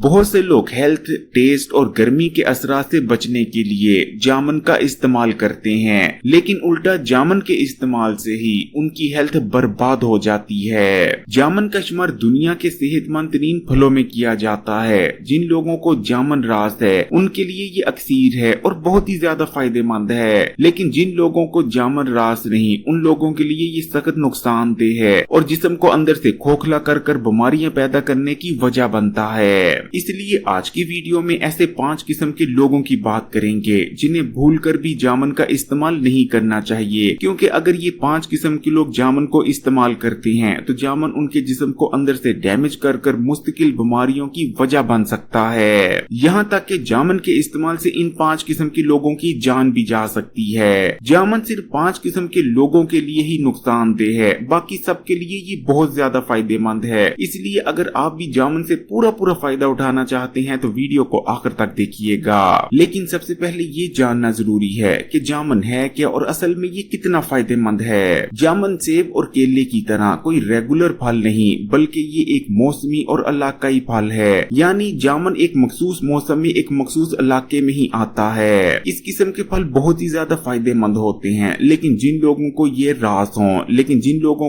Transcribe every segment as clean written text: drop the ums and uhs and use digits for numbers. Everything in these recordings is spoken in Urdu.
بہت سے لوگ ہیلتھ، ٹیسٹ اور گرمی کے اثرات سے بچنے کے لیے جامن کا استعمال کرتے ہیں، لیکن الٹا جامن کے استعمال سے ہی ان کی ہیلتھ برباد ہو جاتی ہے۔ جامن کا شمار دنیا کے صحت مند ترین پھلوں میں کیا جاتا ہے۔ جن لوگوں کو جامن راس ہے ان کے لیے یہ اکسیر ہے اور بہت ہی زیادہ فائدہ مند ہے، لیکن جن لوگوں کو جامن راس نہیں ان لوگوں کے لیے یہ سخت نقصان دہ ہے اور جسم کو اندر سے کھوکھلا کر بیماریاں پیدا کرنے کی وجہ بنتا ہے۔ اس لیے آج کی ویڈیو میں ایسے 5 قسم کے لوگوں کی بات کریں گے جنہیں بھول کر بھی جامن کا استعمال نہیں کرنا چاہیے، کیونکہ اگر یہ 5 قسم کے لوگ جامن کو استعمال کرتے ہیں تو جامن ان کے جسم کو اندر سے ڈیمیج کر مستقل بیماریوں کی وجہ بن سکتا ہے۔ یہاں تک کہ جامن کے استعمال سے ان 5 قسم کے لوگوں کی جان بھی جا سکتی ہے۔ جامن صرف 5 قسم کے لوگوں کے لیے ہی نقصان دہ ہے، باقی سب کے لیے یہ بہت زیادہ فائدہ مند ہے۔ اس لیے اگر آپ بھی جامن سے پورا فائدہ اٹھانا چاہتے ہیں تو ویڈیو کو آخر تک دیکھیے گا۔ لیکن سب سے پہلے یہ جاننا ضروری ہے کہ جامن ہے کیا اور اصل میں یہ کتنا فائدہ مند ہے۔ جامن سیب اور کیلے کی طرح کوئی ریگولر پھل نہیں، بلکہ یہ ایک موسمی اور علاقائی پھل ہے، یعنی جامن ایک مخصوص موسم میں ایک مخصوص علاقے میں ہی آتا ہے۔ اس قسم کے پھل بہت ہی زیادہ فائدہ مند ہوتے ہیں، لیکن جن لوگوں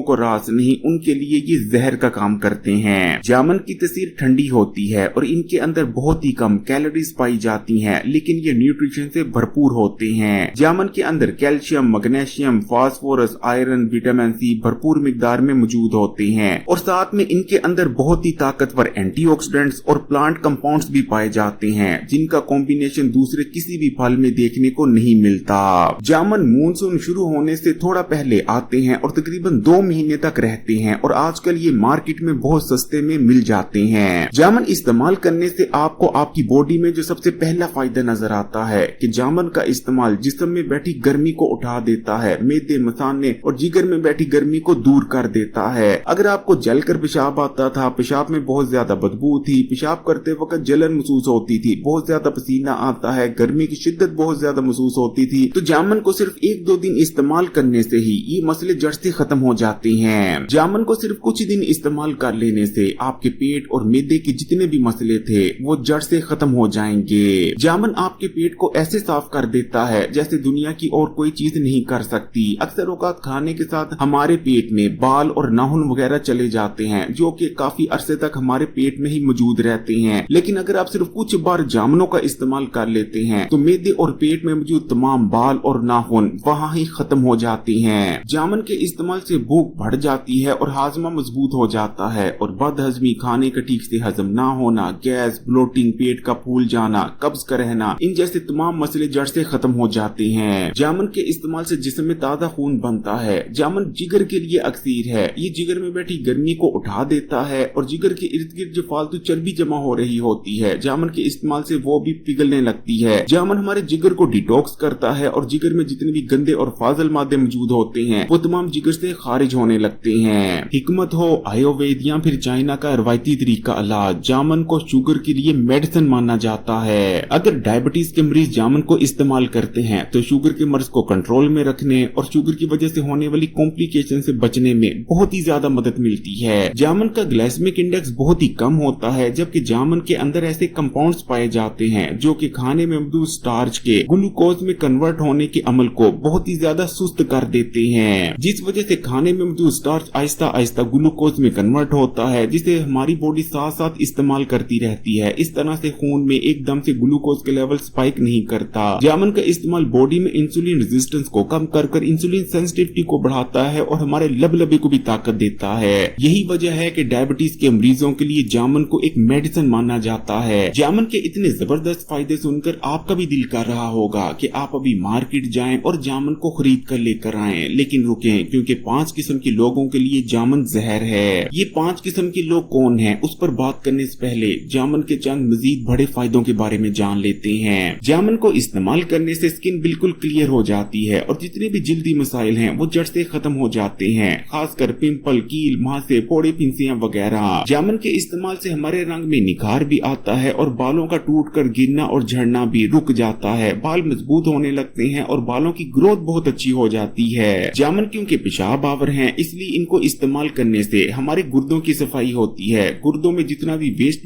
کو راس نہیں ان کے لیے یہ زہر کا کام کرتے ہیں۔ جامن کی تاثیر ٹھنڈی ہوتی ہے اور ان کے اندر بہت ہی کم کیلوریز پائی جاتی ہیں، لیکن یہ نیوٹریشن سے بھرپور ہوتے ہیں۔ جامن کے اندر calcium, magnesium, phosphorus, iron, vitamin C بھرپور مقدار میں موجود ہوتے ہیں اور ساتھ میں ان کے اندر بہت ہی طاقتور اینٹی آکسیڈنٹس اور پلانٹ کمپاؤنڈز بھی پائے جاتے ہیں، جن کا کمبینیشن دوسرے کسی بھی پھل میں دیکھنے کو نہیں ملتا۔ جامن مونسون شروع ہونے سے تھوڑا پہلے آتے ہیں اور تقریباً 2 مہینے تک رہتے ہیں اور آج کل یہ مارکیٹ میں بہت سستے میں مل جاتے ہیں۔ جامن استعمال کرنے سے آپ کو آپ کی باڈی میں جو سب سے پہلا فائدہ نظر آتا ہے کہ جامن کا استعمال جسم میں بیٹھی گرمی کو اٹھا دیتا ہے، معدے، مثانے اور جگر میں بیٹھی گرمی کو دور کر دیتا ہے۔ اگر آپ کو جل کر پیشاب آتا تھا، پیشاب میں بہت زیادہ بدبو تھی، پیشاب کرتے وقت جلن محسوس ہوتی تھی، بہت زیادہ پسینہ آتا ہے، گرمی کی شدت بہت زیادہ محسوس ہوتی تھی، تو جامن کو صرف 1-2 دن استعمال کرنے سے ہی یہ مسئلے جڑ سے ختم ہو جاتے ہیں۔ جامن کو صرف کچھ دن استعمال کر لینے سے آپ کے پیٹ اور معدے کے جتنے بھی مسئلے تھے وہ جڑ سے ختم ہو جائیں گے۔ جامن آپ کے پیٹ کو ایسے صاف کر دیتا ہے جیسے دنیا کی اور کوئی چیز نہیں کر سکتی۔ اکثر اوقات کھانے کے ساتھ ہمارے پیٹ میں بال اور ناخن وغیرہ چلے جاتے ہیں جو کہ کافی عرصے تک ہمارے پیٹ میں ہی موجود رہتے ہیں، لیکن اگر آپ صرف کچھ بار جامنوں کا استعمال کر لیتے ہیں تو معدے اور پیٹ میں موجود تمام بال اور ناخن وہاں ہی ختم ہو جاتے ہیں۔ جامن کے استعمال سے بھوک بڑھ جاتی ہے اور ہاضمہ مضبوط ہو جاتا ہے اور بد ہضمی، کھانے کا ٹھیک سے ہضم نہ ہونا، گیس، بلوٹنگ، پیٹ کا پھول جانا، قبض کا رہنا، ان جیسے تمام مسئلے جڑ سے ختم ہو جاتے ہیں۔ جامن کے استعمال سے جسم میں تازہ خون بنتا ہے۔ جامن جگر کے لیے اکسیر ہے، یہ جگر میں بیٹھی گرمی کو اٹھا دیتا ہے اور جگر کے ارد گرد جو فالتو چربی جمع ہو رہی ہوتی ہے جامن کے استعمال سے وہ بھی پگھلنے لگتی ہے۔ جامن ہمارے جگر کو ڈیٹاکس کرتا ہے اور جگر میں جتنے بھی گندے اور فاضل مادے موجود ہوتے ہیں وہ تمام جگر سے خارج ہونے لگتے ہیں۔ حکمت ہو آیوروید یا پھر چائنا کا روایتی طریقہ علاج، جامن کو شوگر کے لیے میڈیسن مانا جاتا ہے۔ اگر ڈائبٹیز کے مریض جامن کو استعمال کرتے ہیں تو شوگر کے مرض کو کنٹرول میں رکھنے اور شوگر کی وجہ سے ہونے والی کمپلیکیشن سے بچنے میں بہت ہی زیادہ مدد ملتی ہے۔ جامن کا گلائسیمک انڈیکس بہت ہی کم ہوتا ہے، جبکہ جامن کے اندر ایسے کمپاؤنڈز پائے جاتے ہیں جو کہ کھانے میں موجود سٹارچ کے گلوکوز میں کنورٹ ہونے کے عمل کو بہت ہی زیادہ سست کر دیتے ہیں، جس وجہ سے کھانے میں موجود سٹارچ آہستہ آہستہ گلوکوز میں کنورٹ ہوتا ہے، جسے ہماری باڈی ساتھ ساتھ استعمال کرتی رہتی ہے۔ اس طرح سے خون میں ایک دم سے گلوکوز کے لیول سپائک نہیں کرتا۔ جامن کا استعمال باڈی میں انسولین ریزسٹنس کو کم کر انسولین سینسٹیوٹی کو بڑھاتا ہے اور ہمارے لبے کو بھی طاقت دیتا ہے۔ یہی وجہ ہے کہ ڈائبٹیز کے مریضوں کے لیے جامن کو ایک میڈیسن مانا جاتا ہے۔ جامن کے اتنے زبردست فائدے سن کر آپ کا بھی دل کر رہا ہوگا کہ آپ ابھی مارکیٹ جائیں اور جامن کو خرید کر لے کر آئیں، لیکن رکیں، کیونکہ 5 قسم کے لوگوں کے لیے جامن زہر ہے۔ یہ 5 قسم کے لوگ کون ہیں اس پر بات کرنے سے پہلے جامن کے چند مزید بڑے فائدوں کے بارے میں جان لیتے ہیں۔ جامن کو استعمال کرنے سے سکن بالکل کلیئر ہو جاتی ہے اور جتنے بھی جلدی مسائل ہیں وہ جڑ سے ختم ہو جاتے ہیں، خاص کر پمپل، کیل، مہاسے، پھوڑے، پھنسیاں وغیرہ۔ جامن کے استعمال سے ہمارے رنگ میں نکھار بھی آتا ہے اور بالوں کا ٹوٹ کر گرنا اور جھڑنا بھی رک جاتا ہے، بال مضبوط ہونے لگتے ہیں اور بالوں کی گروتھ بہت اچھی ہو جاتی ہے۔ جامن کیونکہ پیشاب آور ہیں اس لیے ان کو استعمال کرنے سے ہمارے گردوں کی صفائی ہوتی ہے، گردوں میں جتنا بھی ویسٹ